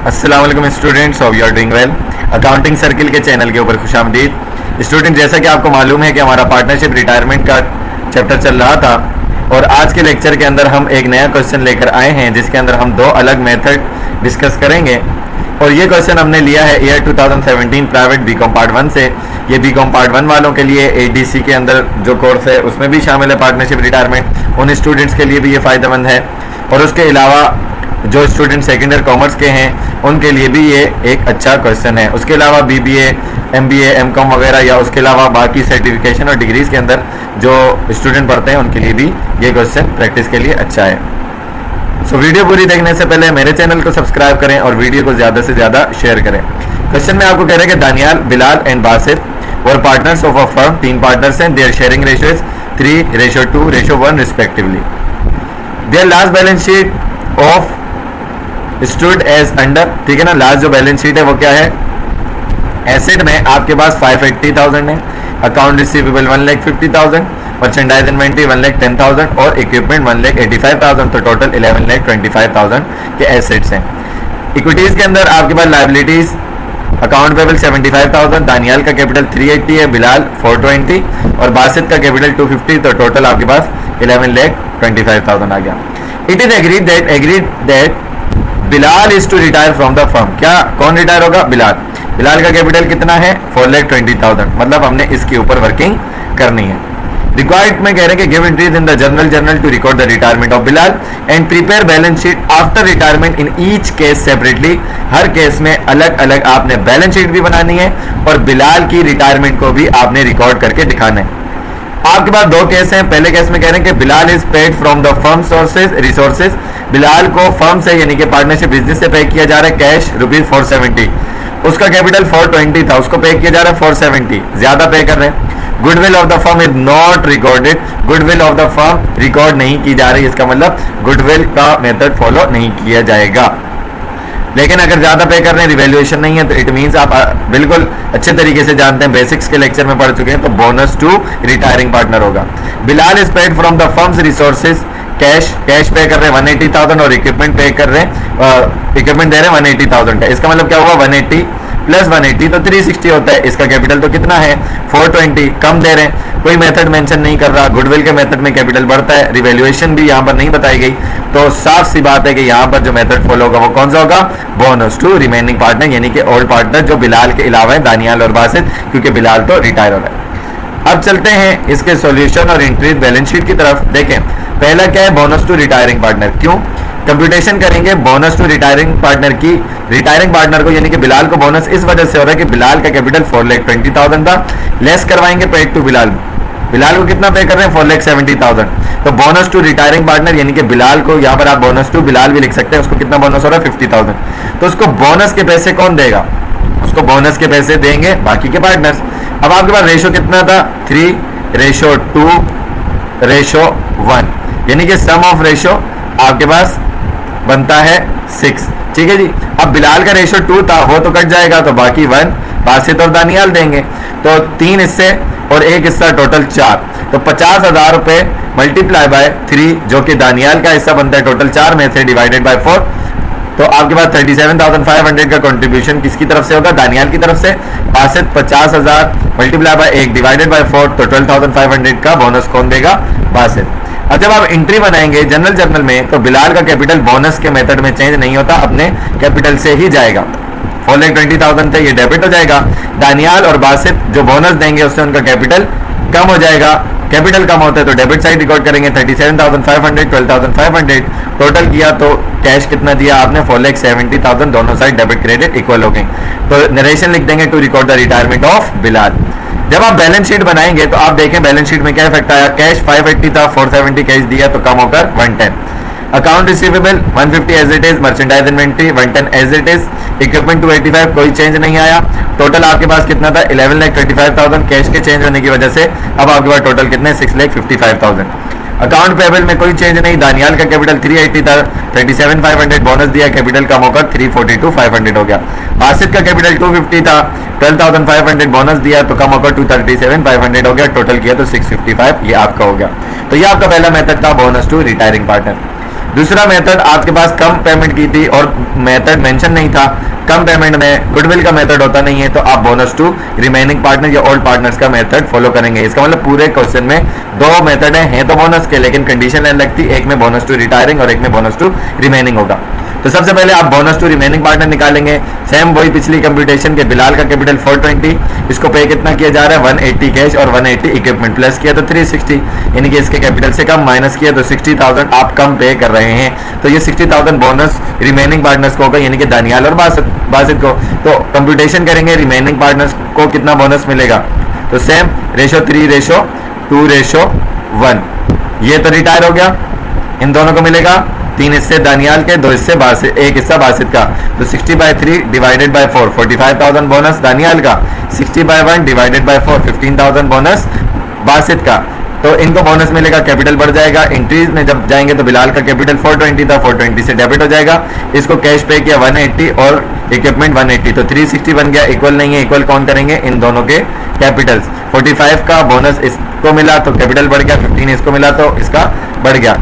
अस्सलाम वालेकुम students, hope you are doing well. Accounting circle के चैनल के ऊपर खुशामदीद। स्टूडेंट, जैसा कि आपको मालूम है कि हमारा पार्टनरशिप रिटायरमेंट का चैप्टर चल रहा था और आज के लेक्चर के अंदर हम एक नया क्वेश्चन लेकर आए हैं जिसके अंदर हम दो अलग मेथड डिस्कस करेंगे। और ये क्वेश्चन हमने लिया है ईयर 2017 प्राइवेट बीकॉम पार्ट 1 से। ये बीकॉम पार्ट 1 वालों के लिए एडीसी के अंदर जो कोर्स है उसमें भी शामिल है पार्टनरशिप रिटायरमेंट, उन स्टूडेंट्स के लिए भी ये फ़ायदेमंद है। और उसके अलावा जो स्टूडेंट सेकेंड ईयर कॉमर्स के हैं उनके लिए भी ये एक अच्छा क्वेश्चन है। उसके अलावा बीबीए, एमबीए, एमकॉम वगैरह या उसके अलावा बाकी सर्टिफिकेशन और डिग्रीज के अंदर जो स्टूडेंट पढ़ते हैं उनके लिए भी ये क्वेश्चन प्रैक्टिस के लिए अच्छा है। सो वीडियो पूरी देखने से पहले मेरे चैनल को सब्सक्राइब करें और वीडियो को ज़्यादा से ज़्यादा शेयर करें। क्वेश्चन में आपको कह रहे हैं कि Daniyal, Bilal and Basit were partners of a firm. 3 partners हैं। Their sharing ratio is 3:2:1 respectively. Their last balance sheet of stood as under. ठीक है ना, लास्ट जो बैलेंस शीट है वो क्या है? एसेट में आपके पास 580,000 है, अकाउंट रिसीवेबल 1,50,000, मर्चेंडाइज इन्वेंट्री 1,10,000 और इक्विपमेंट 1,85,000, तो टोटल 11,25,000 के एसेट्स हैं। इक्विटीज के अंदर आपके पास लाइबिलिटीज, अकाउंट पेबल 75,000, दानियाल का कैपिटल 380 है, बिलाल 420 और बासित का कैपिटल 250, तो टोटल आपके पास 11,25,000 आ गया। It is agreed that Bilal is to retire from the firm. क्या कौन रिटायर होगा? बिलाल। बिलाल का कैपिटल कितना है? 4,20,000, मतलब हमने इसके ऊपर वर्किंग करनी है। रिक्वायर्ड में कह रहे हैं कि give entries in the journal to record the retirement of Bilal and prepare balance sheet after retirement in each case separately. हर केस में अलग अलग आपने बैलेंस शीट भी बनानी है और बिलाल की रिटायरमेंट को भी आपने रिकॉर्ड करके दिखाना है। आपके पास 2 केस हैं। पहले केस में कह रहे हैं कि Bilal is paid from the firm resources. Bilal को फर्म से यानी कि पार्टनरशिप बिजनेस से पे किया जा रहा है कैश ₹470। उसका कैपिटल 420 था, उसको पे किया जा रहा है 470, ज्यादा पे कर रहे हैं। Goodwill of the firm is not recorded. Goodwill of the firm record नहीं की जा रही, इसका मतलब गुडविल का मेथड फॉलो नहीं किया जाएगा। लेकिन अगर ज्यादा पे कर रहे हैं, रिवैल्यूएशन नहीं है, तो इट मींस आप बिल्कुल अच्छे तरीके से जानते हैं, बेसिक्स के लेक्चर में पढ़ चुके हैं, तो बोनस टू रिटायरिंग पार्टनर होगा। Bilal is paid from the firms resources. Cash पे कर रहे हैं 180,000 और इक्विपमेंट पे कर रहे हैं, इक्विपमेंट दे रहे हैं 180,000 का। इसका मतलब क्या हुआ? 180 प्लस 180 तो 360 होता है। इसका कैपिटल तो कितना है? 420। कम दे रहे हैं, कोई मेथड मेंशन नहीं कर रहा। गुडविल के मेथड में कैपिटल बढ़ता है, रिवैल्यूएशन भी यहाँ पर नहीं बताई गई, तो साफ सी बात है कि यहाँ पर जो मेथड फॉलो होगा वो कौन सा होगा? बोनस टू रिमेनिंग पार्टनर, यानी कि ओल्ड पार्टनर जो बिलाल के अलावा है, दानियाल और बासित, क्योंकि बिलाल तो रिटायर हो रहा है। अब चलते हैं इसके सॉल्यूशन और एंट्री बैलेंस शीट की तरफ। देखें, पहला क्या है? Bonus to retiring partner. क्यों कंप्यूटेशन करेंगे बोनस टू रिटायरिंग पार्टनर की? रिटायरिंग पार्टनर को यानी कि बिलाल को बोनस इस वजह से हो रहा है कि बिलाल का कैपिटल 4,20,000 था, लेस करवाएंगे पेड टू बिलाल। बिलाल को कितना पे कर रहे हैं? 4,70,000। तो बोनस टू रिटायरिंग पार्टनर यानी कि बिलाल को, यहाँ पर आप बोनस टू बिलाल भी लिख सकते हैं, उसको कितना बोनस हो रहा है? 50,000। तो उसको बोनस के पैसे कौन देगा? उसको बोनस के पैसे देंगे बाकी के पार्टनर्स। अब आपके पास रेशो कितना था? 3:2:1, यानी कि सम ऑफ रेशो आपके पास बनता है 6। ठीक है जी। अब बिलाल का रेशो 2 था, वो तो कट जाएगा, तो बाकी 1 बासित और दानियाल देंगे, तो 3 हिस्से और 1 हिस्सा, टोटल 4। तो 50,000 रुपए मल्टीप्लाई बाय 3 जो कि दानियाल का हिस्सा बनता है टोटल 4 में से, डिवाइडेड बाय 4, तो आपके पास 37,500 का कंट्रीब्यूशन किसकी तरफ से होगा? दानियाल की तरफ से। Basit 50,000 multiply by 1 divided by 4, तो 12,500 का बोनस कौन देगा? बासित। अब जब आप एंट्री बनाएंगे जर्नल में, तो बिलाल का कैपिटल बोनस के मेथड में चेंज नहीं होता, अपने कैपिटल से ही जाएगा। 4,20,000 थे, ये डेबिट हो जाएगा। दानियाल और बासित जो बोनस देंगे उससे उनका कैपिटल कम हो जाएगा। कैपिटल कम होता है तो डेबिट साइड रिकॉर्ड करेंगे। 37,500, 12,500 टोटल किया, तो कैश कितना दिया आपने? 4,70,000। दोनों साइड डेबिट क्रेडिट इक्वल हो गए, तो नरेशन लिख देंगे to record the retirement of Bilal. जब आप बैलेंस शीट बनाएंगे तो आप देखें बैलेंस शीट में क्या इफेक्ट आया? कैश 580 था, 470 कैश दिया, तो कम होकर 110। Account receivable 150 as it is, merchandise inventory 110 as it is, equipment 285, कोई चेंज नहीं आया। टोटल आपके पास कितना था? 11,25,000 कैश के चेंज होने की वजह से। अब आपके पास टोटल कितने? 6,55,000। अकाउंट पेबल में कोई चेंज नहीं। दानियाल का कैपिटल 380 था, 37,500 बोनस दिया, कैपिटल कम होकर 342,500 हो गया। बासित का कैपिटल 250 था, 12,500 बोनस दिया, तो कम होकर 237,500 हो गया। टोटल किया तो 655, ये आपका हो गया। तो ये आपका पहला मेथड था बोनस टू रिटायरिंग पार्टनर। दूसरा मेथड आपके पास कम पेमेंट की थी और मेथड मेंशन नहीं था, कम पेमेंट में गुडविल का मेथड होता नहीं है, तो आप बोनस टू रिमेनिंग पार्टनर या ओल्ड पार्टनर्स का मेथड फॉलो करेंगे। इसका मतलब पूरे क्वेश्चन में दो मेथड हैं तो बोनस के, लेकिन कंडीशन लाइन लगती, एक में बोनस टू रिटायरिंग और एक में बोनस टू रिमेनिंग होगा। तो सबसे पहले आप बोनस टू रिमेनिंग पार्टनर निकालेंगे। सेम वही पिछली कंप्यूटेशन के, बिलाल का कैपिटल 420, इसको पे कितना किया जा रहा है 180 कैश और 180 इक्विपमेंट, प्लस किया तो 360, यानी कि इसके कैपिटल से कम, माइनस किया तो 60,000 आप कम पे कर रहे हैं। तो ये 60,000 बोनस रिमेनिंग पार्टनर्स को होगा, यानी कि दानियाल और बासित को। तो कंप्यूटेशन करेंगे रिमेनिंग पार्टनर्स को कितना बोनस मिलेगा, तो सेम रेशो 3:2:1, ये तो रिटायर हो गया। इन दोनों को मिलेगा 3 हिस्से दानियाल के, 2 हिस्से बासित, 1 हिस्सा बासित का। तो 60/3 डिवाइडेड बाय 4 45,000 बोनस दानियाल का, 60/1 डिवाइडेड बाय 4 15,000 बोनस बासित का। तो इनको बोनस मिलेगा, कैपिटल बढ़ जाएगा। इंक्रीज में जब जाएंगे तो बिलाल का कैपिटल 420 था, 420 से डेबिट हो जाएगा। इसको कैश पे किया 180 और इक्विपमेंट 180, तो 360 बन गया। इक्वल नहीं है, इक्वल कौन करेंगे इन दोनों के कैपिटल्स। 45 का बोनस इसको मिला तो कैपिटल बढ़ गया, 15 इसको मिला तो इसका बढ़ गया।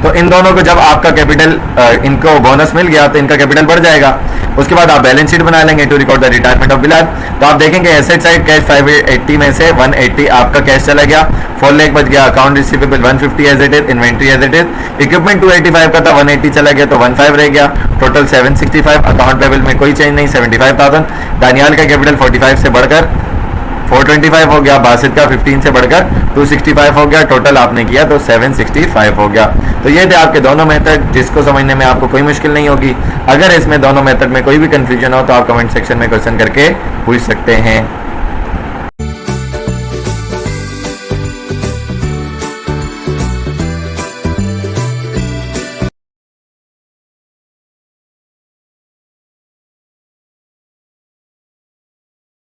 तो इन दोनों को जब आपका कैपिटल इनको बोनस मिल गया तो इनका कैपिटल बढ़ जाएगा। उसके बाद आप बैलेंस शीट बना लेंगे to record the retirement of Bilal. तो आप देखेंगे एसेट साइड कैश 580 में से 180 आपका कैश चला गया, 4 लाख बच गया। Account receivable 150 as it is, inventory as it is. Equipment 285 का था, 180 चला गया तो 15 रह गया, टोटल 765। अकाउंट लेवल में कोई चेंज नहीं, 75,000। दानियाल का कैपिटल 45 से बढ़कर 425 हो गया, बासित का 15 से बढ़कर 265 हो गया, टोटल आपने किया तो 765 हो गया। तो ये थे आपके दोनों मेथड, जिसको समझने में आपको कोई मुश्किल नहीं होगी। अगर इसमें दोनों मेथड में कोई भी कंफ्यूजन हो तो आप कमेंट सेक्शन में क्वेश्चन करके पूछ सकते हैं।